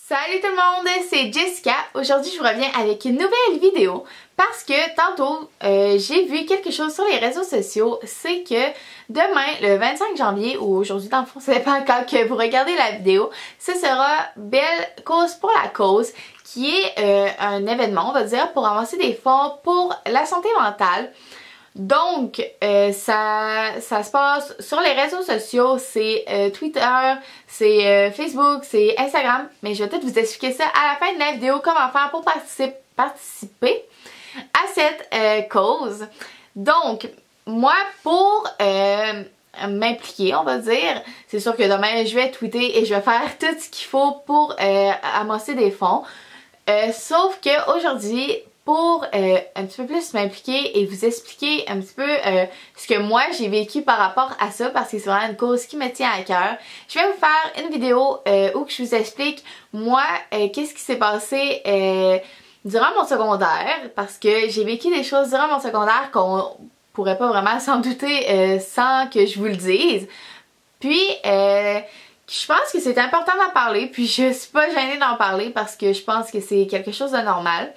Salut tout le monde, c'est Jessica. Aujourd'hui je vous reviens avec une nouvelle vidéo parce que tantôt j'ai vu quelque chose sur les réseaux sociaux. C'est que demain, le 25 janvier, ou aujourd'hui dans le fond, ça dépend quand que vous regardez la vidéo, ce sera Belle Cause pour la cause, qui est un événement, on va dire, pour avancer des fonds pour la santé mentale. Donc, ça se passe sur les réseaux sociaux, c'est Twitter, c'est Facebook, c'est Instagram, mais je vais tout vous expliquer ça à la fin de la vidéo, comment faire pour participer à cette cause. Donc, moi, pour m'impliquer, on va dire, c'est sûr que demain, je vais tweeter et je vais faire tout ce qu'il faut pour amasser des fonds. Sauf qu'aujourd'hui, pour un petit peu plus m'impliquer et vous expliquer un petit peu ce que moi j'ai vécu par rapport à ça, parce que c'est vraiment une cause qui me tient à cœur, je vais vous faire une vidéo où je vous explique moi qu'est-ce qui s'est passé durant mon secondaire, parce que j'ai vécu des choses durant mon secondaire qu'on pourrait pas vraiment s'en douter sans que je vous le dise. Puis je pense que c'est important d'en parler, puis je suis pas gênée d'en parler parce que je pense que c'est quelque chose de normal.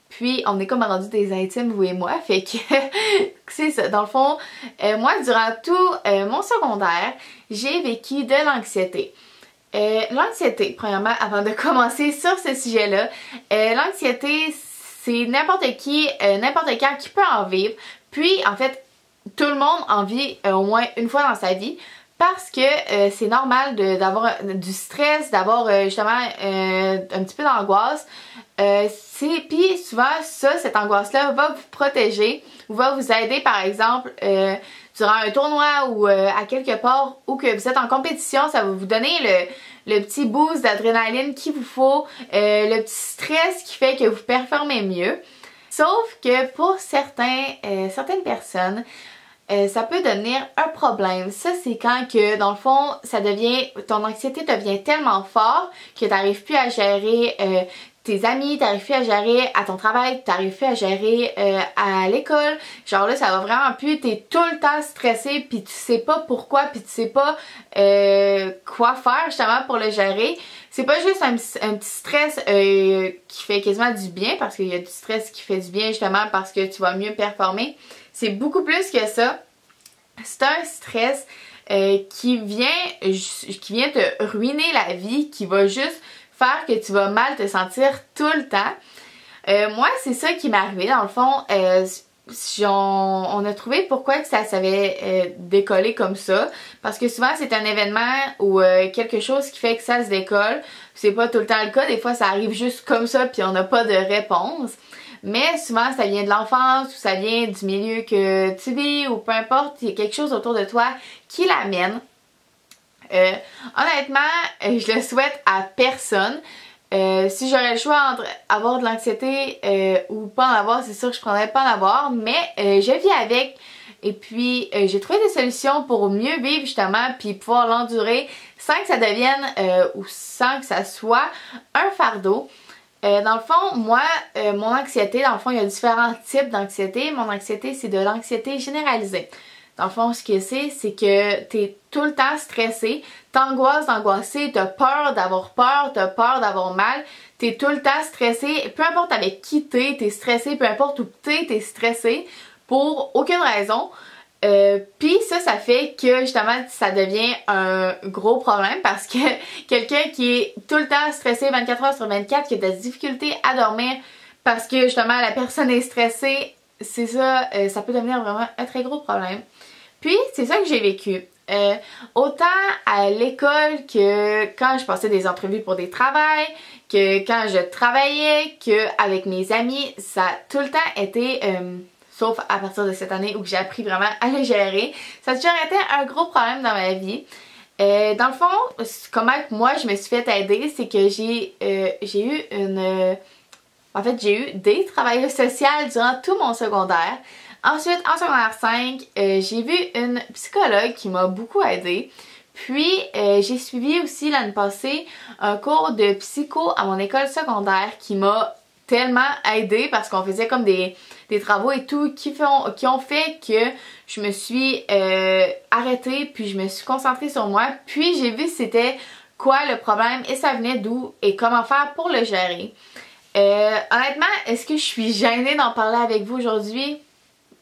Puis on est comme rendu des intimes, vous et moi, fait que c'est ça. Dans le fond, moi durant tout mon secondaire, j'ai vécu de l'anxiété. L'anxiété, premièrement, avant de commencer sur ce sujet-là, l'anxiété, c'est n'importe qui, n'importe quand qui peut en vivre. Puis en fait, tout le monde en vit au moins une fois dans sa vie. Parce que c'est normal d'avoir du stress, d'avoir justement un petit peu d'angoisse. Puis souvent cette angoisse-là va vous protéger ou va vous aider, par exemple durant un tournoi ou à quelque part où que vous êtes en compétition, ça va vous donner le petit boost d'adrénaline qu'il vous faut, le petit stress qui fait que vous performez mieux. Sauf que pour certaines personnes, ça peut devenir un problème. Ça, c'est quand que, dans le fond, ton anxiété devient tellement fort que tu n'arrives plus à gérer tes amis, tu n'arrives plus à gérer à ton travail, tu n'arrives plus à gérer à l'école. Genre là, ça va vraiment plus, tu es tout le temps stressé, puis tu sais pas pourquoi, puis tu sais pas quoi faire justement pour le gérer. C'est pas juste un petit stress qui fait quasiment du bien, parce qu'il y a du stress qui fait du bien justement parce que tu vas mieux performer. C'est beaucoup plus que ça. C'est un stress qui vient te ruiner la vie, qui va juste faire que tu vas mal te sentir tout le temps. Moi, c'est ça qui m'est arrivé. Dans le fond, on a trouvé pourquoi que ça s'avait décollé comme ça. Parce que souvent, c'est un événement ou quelque chose qui fait que ça se décolle. C'est pas tout le temps le cas. Des fois, ça arrive juste comme ça puis on n'a pas de réponse. Mais souvent ça vient de l'enfance ou ça vient du milieu que tu vis ou peu importe, il y a quelque chose autour de toi qui l'amène. Honnêtement, je le souhaite à personne. Si j'aurais le choix entre avoir de l'anxiété ou pas en avoir, c'est sûr que je prendrais pas en avoir, mais je vis avec. Et puis j'ai trouvé des solutions pour mieux vivre justement puis pouvoir l'endurer sans que ça devienne ou sans que ça soit un fardeau. Dans le fond, moi, mon anxiété, dans le fond, il y a différents types d'anxiété. Mon anxiété, c'est de l'anxiété généralisée. Dans le fond, ce que c'est que t'es tout le temps stressé, t'angoisses d'angoisser, t'as peur, t'as peur d'avoir mal, t'es tout le temps stressé, peu importe avec qui t'es stressé, peu importe où t'es stressé, pour aucune raison. Puis ça fait que justement ça devient un gros problème parce que quelqu'un qui est tout le temps stressé 24 heures sur 24, qui a des difficultés à dormir parce que justement la personne est stressée, c'est ça, ça peut devenir vraiment un très gros problème. Puis c'est ça que j'ai vécu. Autant à l'école que quand je passais des entrevues pour des travails, que quand je travaillais, que avec mes amis, ça a tout le temps été... sauf à partir de cette année où j'ai appris vraiment à le gérer. Ça a toujours été un gros problème dans ma vie. Dans le fond, comment moi je me suis fait aider, c'est que j'ai eu des travailleurs sociaux durant tout mon secondaire. Ensuite, en secondaire 5, j'ai vu une psychologue qui m'a beaucoup aidée. Puis, j'ai suivi aussi l'année passée un cours de psycho à mon école secondaire qui m'a tellement aidée parce qu'on faisait comme des travaux et tout qui ont fait que je me suis arrêtée puis je me suis concentrée sur moi. Puis j'ai vu que c'était quoi le problème et ça venait d'où et comment faire pour le gérer. Honnêtement, est-ce que je suis gênée d'en parler avec vous aujourd'hui?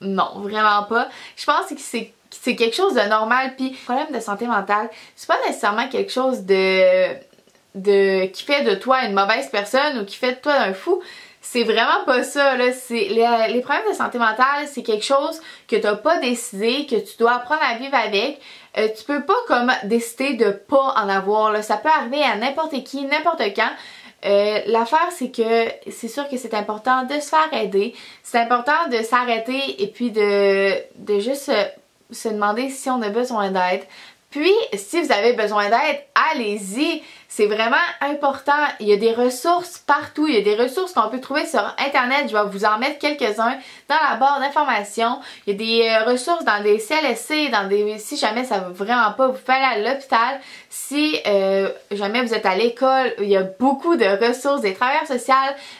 Non, vraiment pas. Je pense que c'est quelque chose de normal, puis le problème de santé mentale, c'est pas nécessairement quelque chose qui fait de toi une mauvaise personne ou qui fait de toi un fou. C'est vraiment pas ça, là. Les problèmes de santé mentale, c'est quelque chose que t'as pas décidé, que tu dois apprendre à vivre avec. Tu peux pas comme décider de pas en avoir, là. Ça peut arriver à n'importe qui, n'importe quand. L'affaire, c'est que c'est sûr que c'est important de se faire aider. C'est important de s'arrêter et puis de juste se demander si on a besoin d'aide. Puis, si vous avez besoin d'aide, allez-y! C'est vraiment important. Il y a des ressources partout. Il y a des ressources qu'on peut trouver sur Internet. Je vais vous en mettre quelques-uns dans la barre d'informations. Il y a des ressources dans des CLSC, si jamais ça va vraiment pas, vous faites aller à l'hôpital. Si jamais vous êtes à l'école, il y a beaucoup de ressources, des travailleurs sociaux,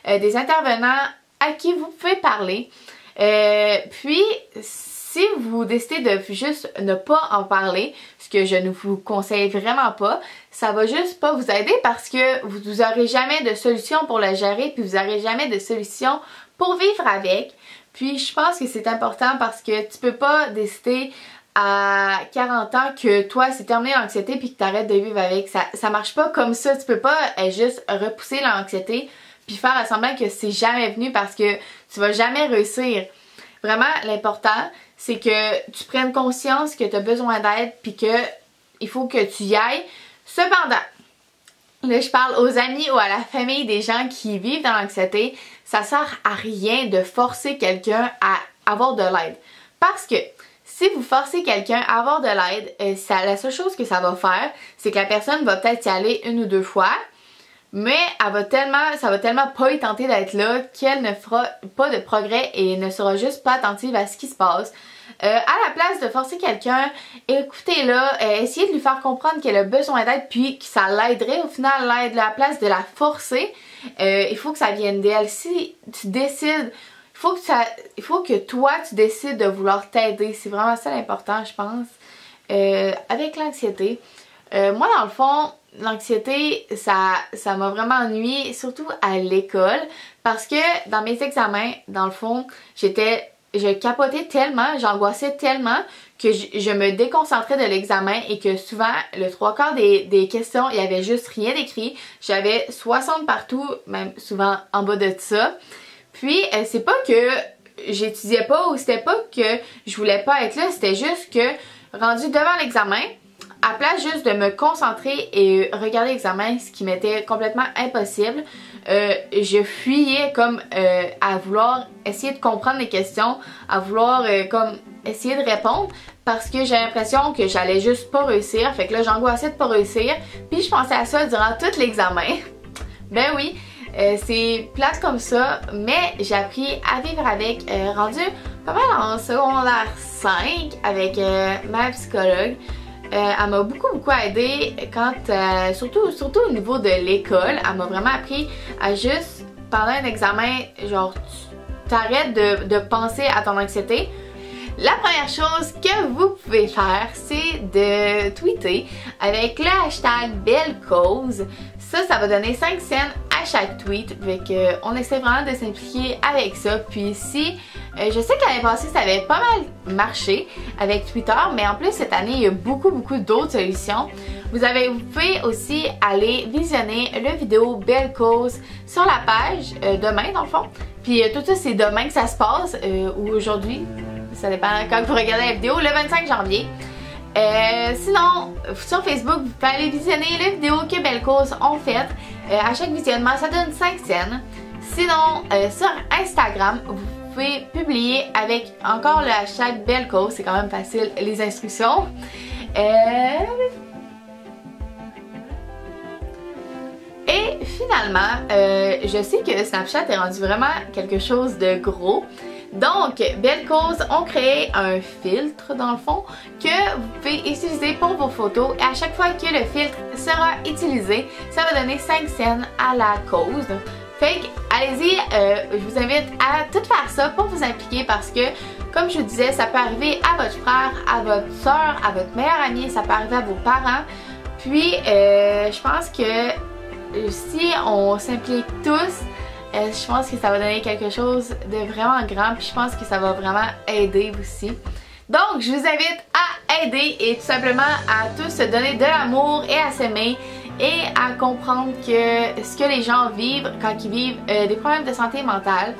des intervenants à qui vous pouvez parler. Puis, si vous décidez de juste ne pas en parler, ce que je ne vous conseille vraiment pas, ça va juste pas vous aider parce que vous aurez jamais de solution pour le gérer, puis vous aurez jamais de solution pour vivre avec. Puis je pense que c'est important parce que tu peux pas décider à 40 ans que toi c'est terminé l'anxiété puis que tu arrêtes de vivre avec. Ça marche pas comme ça. Tu peux pas juste repousser l'anxiété puis faire semblant que c'est jamais venu parce que tu vas jamais réussir. Vraiment, l'important, c'est que tu prennes conscience que tu as besoin d'aide puis que il faut que tu y ailles. Cependant, là je parle aux amis ou à la famille des gens qui vivent dans l'anxiété, ça sert à rien de forcer quelqu'un à avoir de l'aide. Parce que si vous forcez quelqu'un à avoir de l'aide, la seule chose que ça va faire, c'est que la personne va peut-être y aller une ou deux fois, mais ça va tellement pas y tenter d'être là qu'elle ne fera pas de progrès et ne sera juste pas attentive à ce qui se passe. À la place de forcer quelqu'un, écoutez-la, essayez de lui faire comprendre qu'elle a besoin d'aide puis que ça l'aiderait au final, l'aide, à la place de la forcer, il faut que ça vienne d'elle. Si tu décides, il faut que toi tu décides de vouloir t'aider, c'est vraiment ça l'important je pense. Avec l'anxiété, moi dans le fond, l'anxiété, ça m'a vraiment ennuyée, surtout à l'école, parce que dans mes examens, dans le fond, je capotais tellement, j'angoissais tellement que je me déconcentrais de l'examen et que souvent, le 3/4 des questions, il y avait juste rien d'écrit. J'avais 60 partout, même souvent en bas de ça. Puis, c'est pas que j'étudiais pas ou c'était pas que je voulais pas être là, c'était juste que, rendu devant l'examen, à place juste de me concentrer et regarder l'examen, ce qui m'était complètement impossible, je fuyais comme à vouloir essayer de comprendre les questions, à vouloir comme essayer de répondre parce que j'ai l'impression que j'allais juste pas réussir. Fait que là j'angoissais de pas réussir, puis je pensais à ça durant tout l'examen. Ben oui, c'est plate comme ça, mais j'ai appris à vivre avec, rendu pas mal en secondaire 5 avec ma psychologue. Elle m'a beaucoup aidée quand, surtout au niveau de l'école, elle m'a vraiment appris à juste, pendant un examen, genre, t'arrêtes de penser à ton anxiété. La première chose que vous pouvez faire, c'est de tweeter avec le hashtag Belle Cause. Ça va donner 5 cents à chaque tweet. Fait on essaie vraiment de s'impliquer avec ça. Puis si, je sais que l'année passée ça avait pas mal marché avec Twitter, mais en plus cette année il y a beaucoup d'autres solutions. Vous pouvez aussi aller visionner la vidéo Belle Cause sur la page demain dans le fond. Puis tout ça c'est demain que ça se passe ou aujourd'hui. Ça dépend quand vous regardez la vidéo, le 25 janvier. Sinon, sur Facebook, vous pouvez aller visionner les vidéos que Belle Cause ont faites. À chaque visionnement, ça donne 5 cents. Sinon, sur Instagram, vous pouvez publier avec encore le hashtag Belle Cause. C'est quand même facile, les instructions. Et finalement, je sais que Snapchat est rendu vraiment quelque chose de gros. Donc, Belle Cause ont créé un filtre dans le fond que vous pouvez utiliser pour vos photos et à chaque fois que le filtre sera utilisé, ça va donner 5 cents à la cause. Fait que, allez-y, je vous invite à tout faire ça pour vous impliquer parce que, comme je vous disais, ça peut arriver à votre frère, à votre soeur, à votre meilleure amie, ça peut arriver à vos parents. Puis je pense que si on s'implique tous, je pense que ça va donner quelque chose de vraiment grand, puis je pense que ça va vraiment aider aussi. Donc je vous invite à aider et tout simplement à tous se donner de l'amour et à s'aimer et à comprendre que ce que les gens vivent quand ils vivent des problèmes de santé mentale.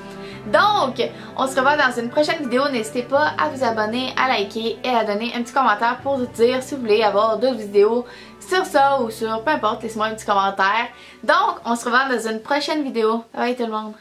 Donc, on se revoit dans une prochaine vidéo. N'hésitez pas à vous abonner, à liker et à donner un petit commentaire pour vous dire si vous voulez avoir d'autres vidéos sur ça ou sur peu importe. Laissez-moi un petit commentaire. Donc, on se revoit dans une prochaine vidéo. Bye bye tout le monde!